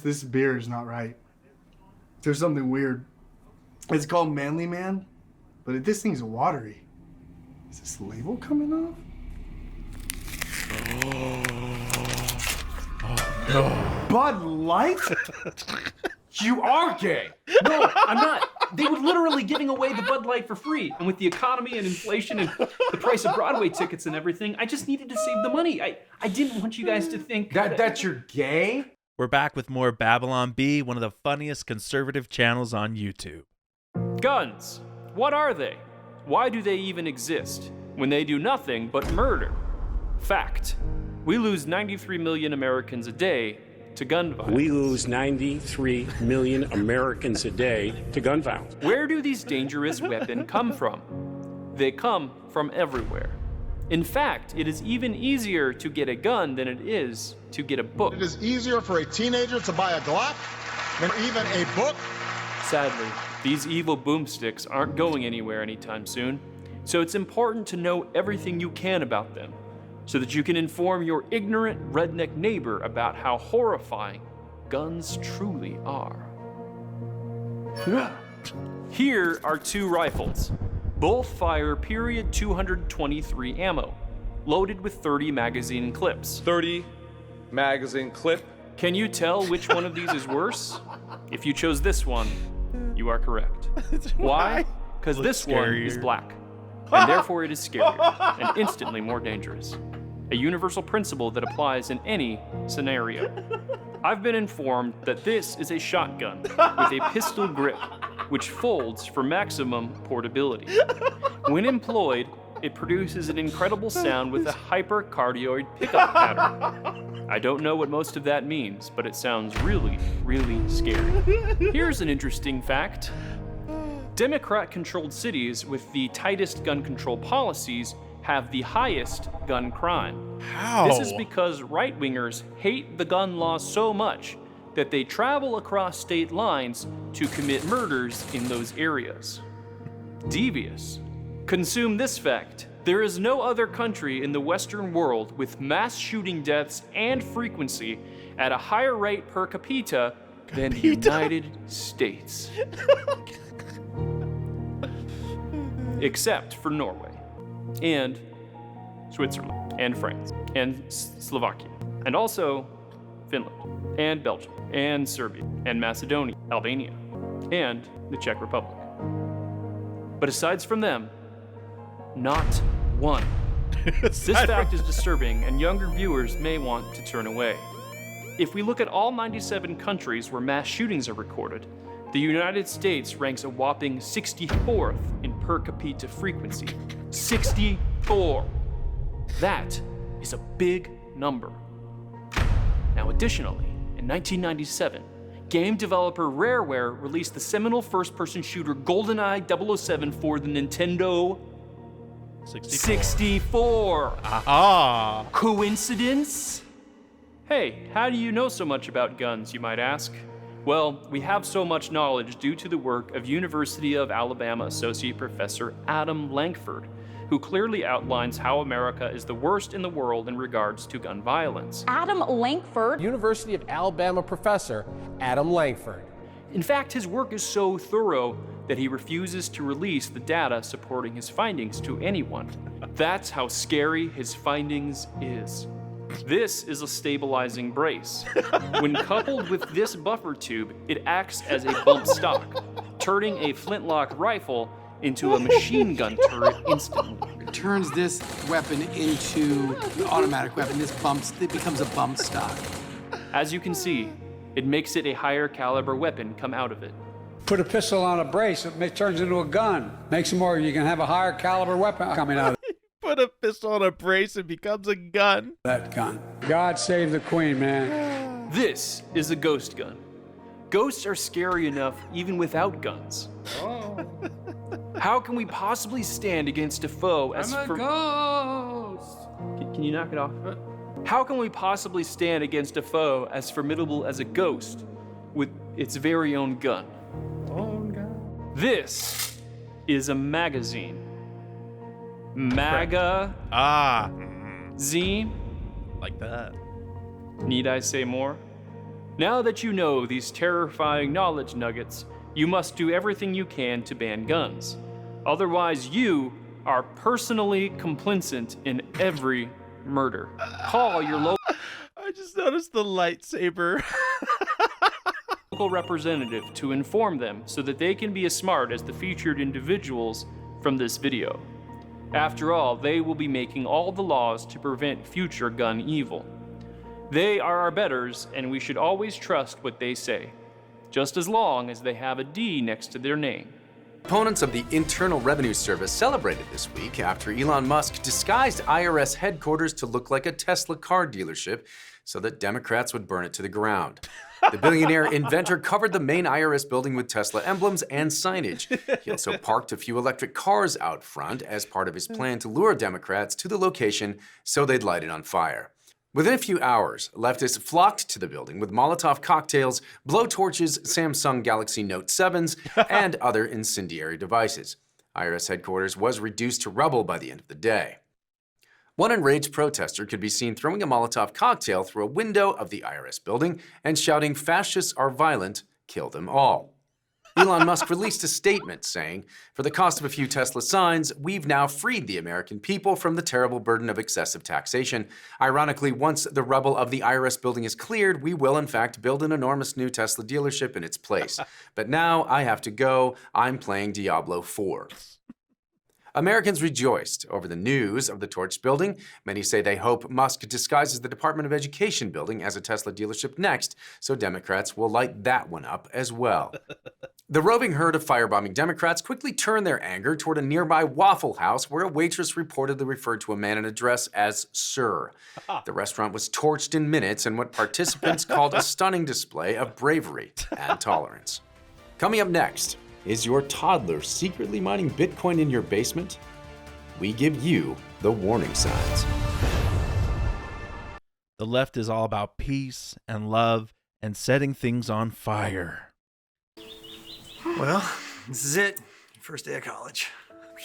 This beer is not right. There's something weird. It's called Manly Man, but this thing's watery. Is this label coming off? No. Bud Light? You are gay. No, I'm not. They were literally giving away the Bud Light for free. And with the economy and inflation and the price of Broadway tickets and everything, I just needed to save the money. I didn't want you guys to think that you're gay? We're back with more Babylon Bee, one of the funniest conservative channels on YouTube. Guns. What are they? Why do they even exist when they do nothing but murder? Fact. We lose 93 million Americans a day to gun violence. We lose 93 million Americans a day to gun violence. Where do these dangerous weapons come from? They come from everywhere. In fact, it is even easier to get a gun than it is to get a book. It is easier for a teenager to buy a Glock than even a book. Sadly, these evil boomsticks aren't going anywhere anytime soon, so it's important to know everything you can about them, so that you can inform your ignorant redneck neighbor about how horrifying guns truly are. Here are two rifles. Both fire .223 ammo, loaded with 30 magazine clips. 30 magazine clip. Can you tell which one of these is worse? If you chose this one, you are correct. Why? Because this one is black, and therefore it is scarier and instantly more dangerous. A universal principle that applies in any scenario. I've been informed that this is a shotgun with a pistol grip, which folds for maximum portability. When employed, it produces an incredible sound with a hypercardioid pickup pattern. I don't know what most of that means, but it sounds really, really scary. Here's an interesting fact. Democrat-controlled cities with the tightest gun control policies have the highest gun crime. How? This is because right-wingers hate the gun law so much that they travel across state lines to commit murders in those areas. Devious. Consume this fact. There is no other country in the Western world with mass shooting deaths and frequency at a higher rate per capita than the United States. Except for Norway, and Switzerland, and France, and Slovakia, and also Finland, and Belgium, and Serbia, and Macedonia, Albania, and the Czech Republic. But aside from them, not one. This fact is disturbing, and younger viewers may want to turn away. If we look at all 97 countries where mass shootings are recorded, the United States ranks a whopping 64th in per capita frequency. 64! That is a big number. Now, additionally, in 1997, game developer Rareware released the seminal first-person shooter GoldenEye 007 for the Nintendo 64. Aha! Coincidence? Hey, how do you know so much about guns, you might ask? Well, we have so much knowledge due to the work of University of Alabama Associate Professor Adam Lankford, who clearly outlines how America is the worst in the world in regards to gun violence. Adam Lankford. University of Alabama professor Adam Lankford. In fact, his work is so thorough that he refuses to release the data supporting his findings to anyone. That's how scary his findings is. This is a stabilizing brace. When coupled with this buffer tube, it acts as a bump stock, turning a flintlock rifle into a machine gun turret instantly. It turns this weapon into an automatic weapon. It becomes a bump stock. As you can see, it makes it a higher caliber weapon come out of it. Put a pistol on a brace, it turns into a gun. Makes it more, you can have a higher caliber weapon coming out of it. Put a pistol on a brace and becomes a gun. That gun. God save the Queen, man. This is a ghost gun. Ghosts are scary enough even without guns. Oh. How can we possibly stand against a foe as I'm a ghost. Can you knock it off? How can we possibly stand against a foe as formidable as a ghost with its very own gun? This is a magazine. MAGA Ah. zine. Like that. Need I say more? Now that you know these terrifying knowledge nuggets, you must do everything you can to ban guns. Otherwise, you are personally complicit in every murder. Call your I just noticed the lightsaber. local representative to inform them so that they can be as smart as the featured individuals from this video. After all, they will be making all the laws to prevent future gun evil. They are our betters, and we should always trust what they say, just as long as they have a D next to their name. Opponents of the Internal Revenue Service celebrated this week after Elon Musk disguised IRS headquarters to look like a Tesla car dealership so that Democrats would burn it to the ground. The billionaire inventor covered the main IRS building with Tesla emblems and signage. He also parked a few electric cars out front as part of his plan to lure Democrats to the location so they'd light it on fire. Within a few hours, leftists flocked to the building with Molotov cocktails, blowtorches, Samsung Galaxy Note 7s, and other incendiary devices. IRS headquarters was reduced to rubble by the end of the day. One enraged protester could be seen throwing a Molotov cocktail through a window of the IRS building and shouting, "Fascists are violent, kill them all." Elon Musk released a statement saying, "For the cost of a few Tesla signs, we've now freed the American people from the terrible burden of excessive taxation. Ironically, once the rubble of the IRS building is cleared, we will in fact build an enormous new Tesla dealership in its place. But now I have to go. I'm playing Diablo 4. Americans rejoiced over the news of the torched building. Many say they hope Musk disguises the Department of Education building as a Tesla dealership next, so Democrats will light that one up as well. The roving herd of firebombing Democrats quickly turned their anger toward a nearby Waffle House where a waitress reportedly referred to a man in a dress as Sir. The restaurant was torched in minutes in what participants called a stunning display of bravery and tolerance. Coming up next, is your toddler secretly mining Bitcoin in your basement? We give you the warning signs. The left is all about peace and love and setting things on fire. Well, this is it. First day of college.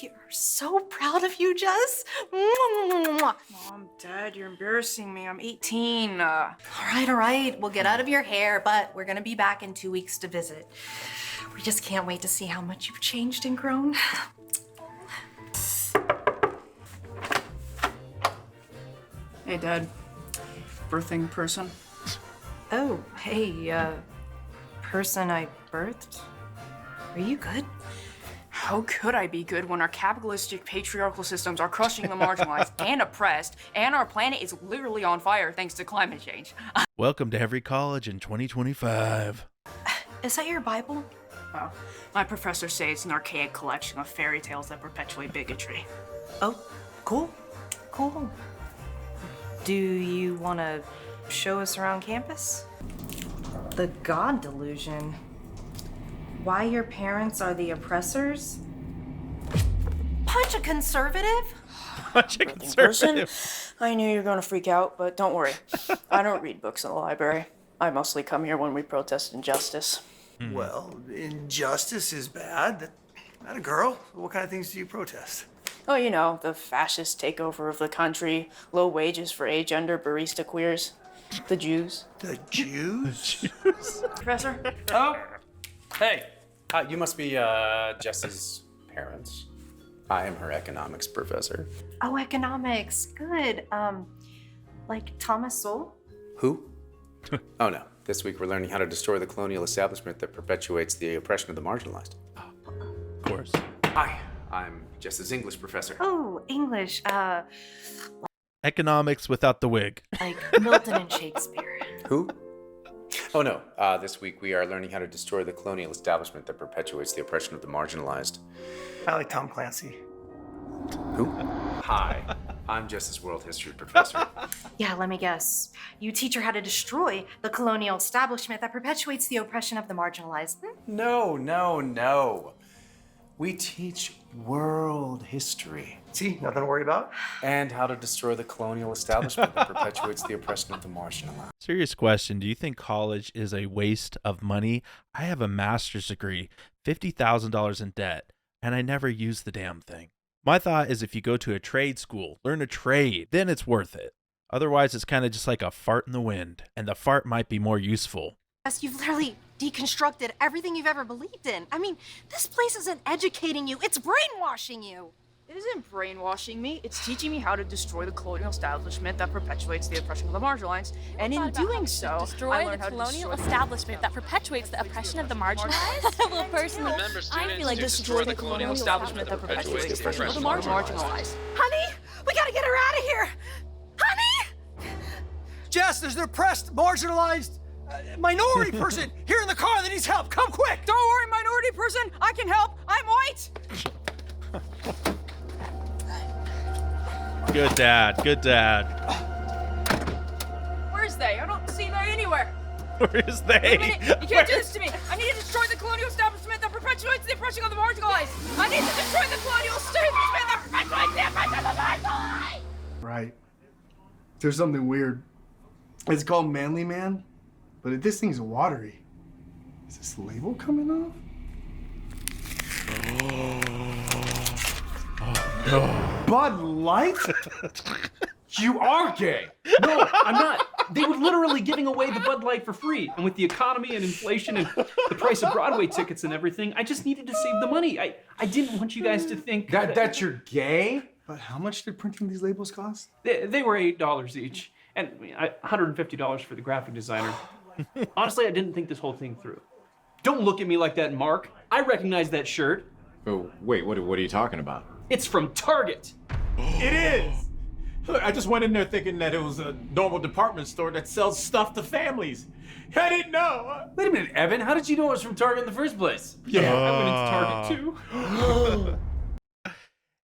We are so proud of you, Jess. Mom, Dad, you're embarrassing me. I'm 18. All right. We'll get out of your hair, but we're gonna be back in 2 weeks to visit. We just can't wait to see how much you've changed and grown. Hey, Dad. Birthing person. Oh, hey, person I birthed. Are you good? How could I be good when our capitalistic patriarchal systems are crushing the marginalized and oppressed, and our planet is literally on fire thanks to climate change? Welcome to every college in 2025. Is that your Bible? Well, my professors say it's an archaic collection of fairy tales that perpetuate bigotry. Oh, cool. Do you want to show us around campus? The God delusion. Why your parents are the oppressors? Punch a conservative? Punch a conservative. I knew you were going to freak out, but don't worry. I don't read books in the library. I mostly come here when we protest injustice. Well, injustice is bad. Not a girl. What kind of things do you protest? Oh, you know, the fascist takeover of the country, low wages for agender barista queers, the Jews. The Jews? Professor? Oh, hey. You must be Jess's parents. I am her economics professor. Oh, economics. Good. Like Thomas Sowell? Who? Oh no. This week we're learning how to destroy the colonial establishment that perpetuates the oppression of the marginalized. Of course. Hi, I'm Jess's English professor. Oh, English. Economics without the wig. Like Milton and Shakespeare. Who? Oh no. This week we are learning how to destroy the colonial establishment that perpetuates the oppression of the marginalized. I like Tom Clancy. Who? Hi, I'm Jess's world history professor. Yeah, let me guess. You teach her how to destroy the colonial establishment that perpetuates the oppression of the marginalized. No. We teach world history. See, nothing to worry about. And how to destroy the colonial establishment that perpetuates the oppression of the marginalized. Serious question. Do you think college is a waste of money? I have a master's degree, $50,000 in debt, and I never use the damn thing. My thought is if you go to a trade school, learn a trade, then it's worth it. Otherwise, it's kind of just like a fart in the wind, and the fart might be more useful. You've literally deconstructed everything you've ever believed in. I mean, this place isn't educating you, it's brainwashing you. It isn't brainwashing me. It's teaching me how to destroy the colonial establishment that perpetuates the oppression of the marginalized. And in doing so, I destroy learned the how to colonial destroy establishment that perpetuates the oppression of the marginalized. Well, personally, I feel like destroy the colonial establishment that perpetuates the oppression of the marginalized. Honey, we gotta get her out of here. Honey! Jess, there's an oppressed, marginalized minority person here in the car that needs help. Come quick! Don't worry, minority person. I can help. I'm white. Good dad. Good dad. Where's they? I don't see they anywhere. Where is Wait a they? minute. You can't do this to me. I need to destroy the colonial establishment that perpetuates the oppression of the marginalized. I need to destroy the colonial establishment that perpetuates the oppression of the marginalized. Right. There's something weird. It's called Manly Man, but this thing's watery. Is this label coming off? No. Bud Light? You are gay. No, I'm not. They were literally giving away the Bud Light for free. And with the economy and inflation and the price of Broadway tickets and everything, I just needed to save the money. I didn't want you guys to think that you're gay? But how much did printing these labels cost? They were $8 each. And $150 for the graphic designer. Honestly, I didn't think this whole thing through. Don't look at me like that, Mark. I recognize that shirt. Oh, wait, what are you talking about? It's from Target. It is! Look, I just went in there thinking that it was a normal department store that sells stuff to families. I didn't know. Wait a minute, Evan. How did you know it was from Target in the first place? Yeah, I went into Target too.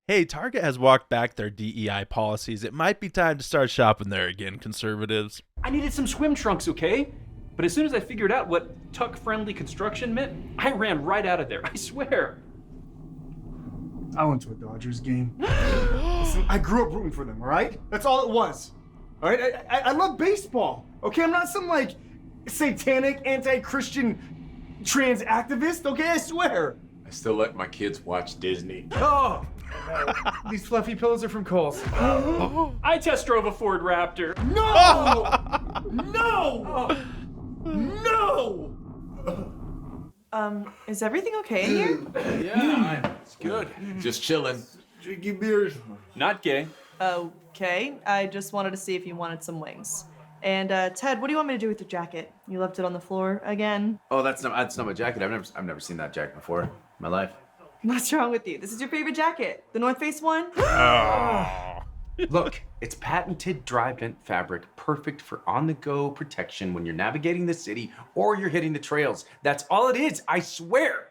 Hey, Target has walked back their DEI policies. It might be time to start shopping there again, conservatives. I needed some swim trunks, okay? But as soon as I figured out what tuck-friendly construction meant, I ran right out of there, I swear. I went to a Dodgers game. Listen, I grew up rooting for them, all right? That's all it was. All right? I love baseball, okay? I'm not some, like, satanic, anti-Christian trans activist, okay? I swear. I still let my kids watch Disney. Oh! These fluffy pillows are from Kohl's. I test drove a Ford Raptor. No! No! No! Is everything okay in here? Yeah, it's good. Just chilling. Drinking beers. Not gay. Okay, I just wanted to see if you wanted some wings. And Ted, what do you want me to do with your jacket? You left it on the floor again? Oh, that's not my jacket. I've never seen that jacket before in my life. What's wrong with you? This is your favorite jacket, the North Face one? Look, it's patented dry vent fabric, perfect for on-the-go protection when you're navigating the city or you're hitting the trails. That's all it is, I swear.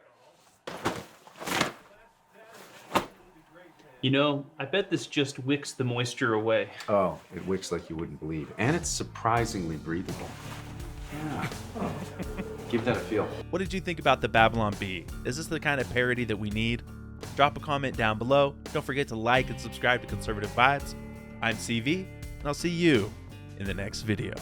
You know, I bet this just wicks the moisture away. Oh, it wicks like you wouldn't believe. And it's surprisingly breathable. Yeah. Oh. Give that a feel. What did you think about the Babylon Bee? Is this the kind of parody that we need? Drop a comment down below. Don't forget to like and subscribe to Conservative Vibes. I'm CV, and I'll see you in the next video.